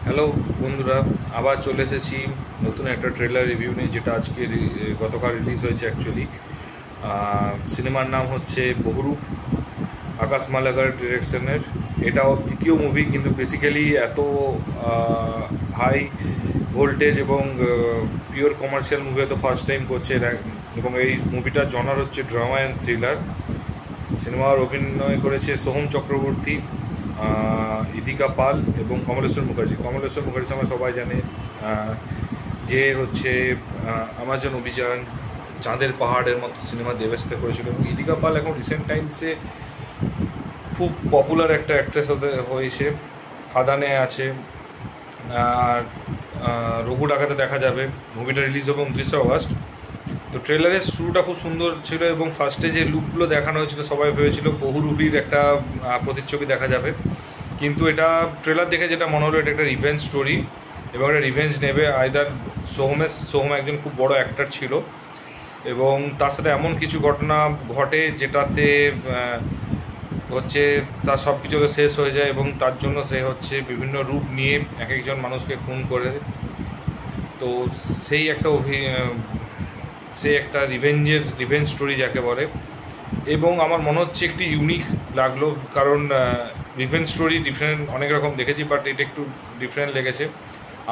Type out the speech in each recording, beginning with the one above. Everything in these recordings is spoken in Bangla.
হ্যালো বন্ধুরা, আবার চলে এসেছি নতুন একটা ট্রেলার রিভিউ নিয়ে, যেটা আজকে গতকাল রিলিজ হয়েছে অ্যাকচুয়ালি। সিনেমার নাম হচ্ছে বহুরূপ, আকাশ মালাকার ডিরেকশনের। এটাও দ্বিতীয় মুভি, কিন্তু বেসিক্যালি এত হাই ভোল্টেজ এবং পিওর কমার্শিয়াল মুভি হয়তো ফার্স্ট টাইম করছে এরা। এবং এই মুভিটার জনার হচ্ছে ড্রামা অ্যান্ড থ্রিলার। সিনেমার অভিনয় করেছে সোহম চক্রবর্তী, ইদিকা পাল এবং কমলেশ্বর মুখার্জি। কমলেশ্বর মুখার্জি আমরা সবাই জানে, যে হচ্ছে আমাজন অভিযান, চাঁদের পাহাড়ের মতো সিনেমা দেবের সাথে করেছিল। এবং ইদিকা পাল এখন রিসেন্ট টাইমসে খুব পপুলার একটা অ্যাক্ট্রেস হয়েছে। খাদানে আছে, আর রঘু ডাকাতে দেখা যাবে। মুভিটা রিলিজ হবে 29 আগস্ট। তো ট্রেলারের শুরুটা খুব সুন্দর ছিল, এবং ফার্স্টে যে লুকগুলো দেখানো হয়েছিল সবাই ভেবেছিল বহুরূপীর একটা প্রতিচ্ছবি দেখা যাবে। কিন্তু এটা ট্রেলার দেখে যেটা মনে হলো, এটা একটা রিভেঞ্জ স্টোরি, এবং এটা রিভেঞ্জ নেবে আইদার সোহম একজন খুব বড় অ্যাক্টর ছিল, এবং তার সাথে এমন কিছু ঘটনা ঘটে যেটাতে হচ্ছে তার সব কিছু শেষ হয়ে যায়, এবং তার জন্য সে হচ্ছে বিভিন্ন রূপ নিয়ে এক একজন মানুষকে খুন করে। তো সেই একটা সে একটা রিভেঞ্জ স্টোরি যাকে বলে। এবং আমার মনে হচ্ছে একটি ইউনিক লাগলো, কারণ রিভেঞ্জ স্টোরি ডিফারেন্ট অনেক রকম দেখেছি, বাট এটা একটু ডিফারেন্ট লেগেছে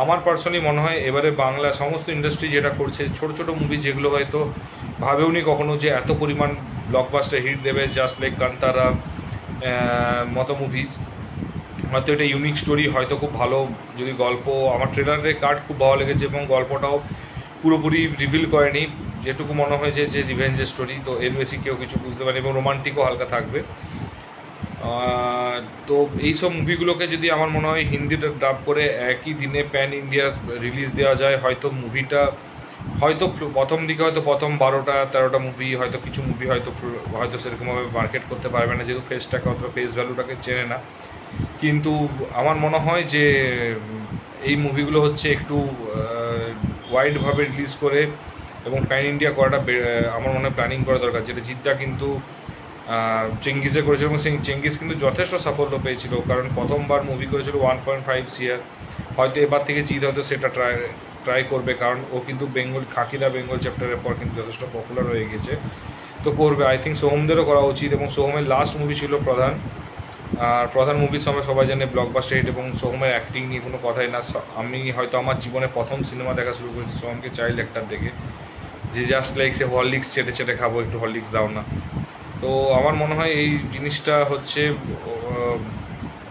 আমার পার্সোনালি। মনে হয় এবারে বাংলা সমস্ত ইন্ডাস্ট্রি যেটা করছে, ছোট ছোট মুভি যেগুলো হয়তো ভাবেওনি কখনো যে এত পরিমাণ ব্লকবাস্টার হিট দেবে, জাস্ট লাইক কান্তারা মতো মুভি, হয়তো এটা ইউনিক স্টোরি, হয়তো খুব ভালো যদি গল্প। আমার ট্রেলারের কার্ড খুব ভালো লেগেছে, এবং গল্পটাও পুরোপুরি রিভিল করেনি, যেটুকু মনে হয়েছে যে রিভেঞ্জের স্টোরি, তো এর বেশি কেউ কিছু বুঝতে পারেনি, এবং রোমান্টিকও হালকা থাকবে। তো এইসব মুভিগুলোকে যদি আমার মনে হয় হিন্দিটা ডাব করে একই দিনে প্যান ইন্ডিয়া রিলিজ দেওয়া যায়, হয়তো মুভিটা হয়তো প্রথম দিকে হয়তো প্রথম 12টা-13টা মুভি, হয়তো কিছু মুভি হয়তো হয়তো সেরকমভাবে মার্কেট করতে পারবে না, যেহেতু ফেস ভ্যালুটাকে চেনে না। কিন্তু আমার মনে হয় যে এই মুভিগুলো হচ্ছে একটু ওয়াইডভাবে রিলিজ করে এবং প্যান ইন্ডিয়া করাটা আমার মনে হয় প্ল্যানিং করা দরকার, যেটা জিদ্দা কিন্তু চেঙ্গিসে করেছিল, এবং সেই চেঙ্গিস কিন্তু যথেষ্ট সাফল্য পেয়েছিল, কারণ প্রথমবার মুভি করেছিল 1.5 CR। হয়তো এবার থেকে জিৎ হয়তো সেটা ট্রাই করবে, কারণ ও কিন্তু খাকিদা বেঙ্গল চ্যাপ্টারের পর কিন্তু যথেষ্ট পপুলার হয়ে গেছে, তো করবে। আই থিঙ্ক সোহমদেরও করা উচিত। এবং সোহমের লাস্ট মুভি ছিল প্রধান, আর প্রধান মুভির সময় সবাই জানে ব্লকবাস্টার হিট, এবং সোহমের অ্যাক্টিং নিয়ে কোনো কথাই না। আমি হয়তো আমার জীবনে প্রথম সিনেমা দেখা শুরু করেছি সোহমকে চাইল্ড অ্যাক্টার দেখে, যে জাস্ট লাইক সে হরলিক্স চেটে চেটে খাবো, একটু হরলিক্স দাও না। তো আমার মনে হয় এই জিনিসটা হচ্ছে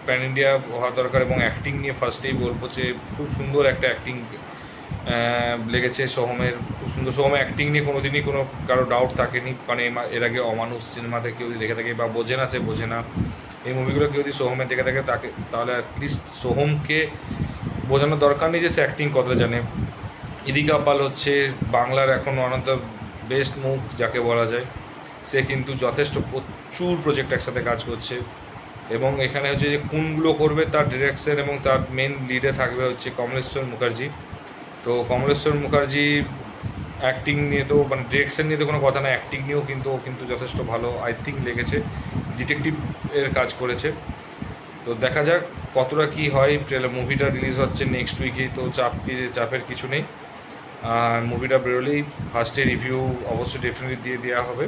প্যান ইন্ডিয়া হওয়া দরকার, এবং অ্যাক্টিং নিয়ে ফার্স্টেই বলবো যে খুব সুন্দর একটা অ্যাক্টিং লেগেছে সোহমের, খুব সুন্দর। সোহমের অ্যাক্টিং নিয়ে কোনো দিনই কোনো কারো ডাউট থাকেনি, মানে এর আগে অমানুষ সিনেমাতে কেউ যদি দেখে থাকে বা বোঝে না, সে বোঝে না। এই মুভিগুলো কেউ যদি সোহমের দেখে থাকে তাকে, তাহলে অ্যাটলিস্ট সোহমকে বোঝানোর দরকার নেই যে সে অ্যাক্টিং কতটা জানে। ইদিকা পাল হচ্ছে বাংলার এখন one of the best move যাকে বলা যায়। সে কিন্তু যথেষ্ট প্রচুর প্রজেক্ট একসাথে কাজ করছে, এবং এখানে হচ্ছে যে খুনগুলো করবে তার ডিরেকশন, এবং তার মেন লিডে থাকবে হচ্ছে কমলেশ্বর মুখার্জি। তো কমলেশ্বর মুখার্জি অ্যাক্টিং নিয়ে তো, মানে ডিরেকশন নিয়ে তো কোনো কথা না, অ্যাক্টিং নিয়েও কিন্তু ও কিন্তু যথেষ্ট ভালো আই থিঙ্ক লেগেছে। ডিটেকটিভ এর কাজ করেছে। তো দেখা যাক কতটা কী হয়। মুভিটা রিলিজ হচ্ছে নেক্সট উইকেই, তো চাপের কিছু নেই। আর মুভিটা বেরোলেই ফার্স্টে রিভিউ অবশ্যই ডেফিনেটলি দিয়ে দেওয়া হবে,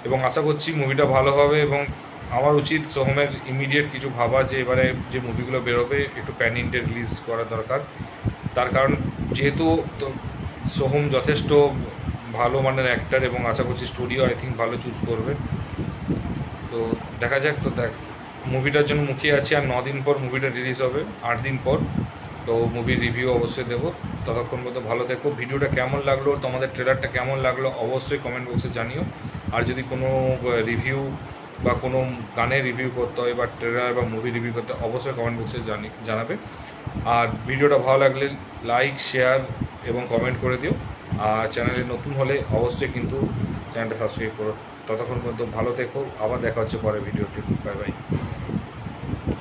এবং আশা করছি মুভিটা ভালো হবে। এবং আমার উচিত সোহমের ইমিডিয়েট কিছু ভাবা, যে এবারে যে মুভিগুলো বেরোবে একটু প্যান ইন্ডিয়া রিলিজ করা দরকার। তার কারণ যেহেতু সোহম যথেষ্ট ভালো মানের অ্যাক্টার, এবং আশা করছি স্টুডিও আই থিঙ্ক ভালো চুজ করবে। তো দেখা যাক। তো মুভিটার জন্য মুখিয়ে আছি, আর 9 দিন পর মুভিটা রিলিজ হবে, 8 দিন পর। তো মুভির রিভিউ অবশ্যই দেবো। ততক্ষণ পর্যন্ত ভালো থেকো। ভিডিওটা কেমন লাগলো, তোমাদের ট্রেলারটা কেমন লাগলো অবশ্যই কমেন্ট বক্সে জানিও। আর যদি কোনো রিভিউ বা কোনো গানের রিভিউ করতে হয়, বা ট্রেলার বা মুভি রিভিউ করতে হয়, অবশ্যই কমেন্ট বক্সে জানাবে। আর ভিডিওটা ভালো লাগলে লাইক, শেয়ার এবং কমেন্ট করে দিও। আর চ্যানেলে নতুন হলে অবশ্যই কিন্তু চ্যানেলটা সাবস্ক্রাইব করো। ততক্ষণ পর্যন্ত ভালো থেকো। আবার দেখা হচ্ছে পরের ভিডিওতে। Bye bye.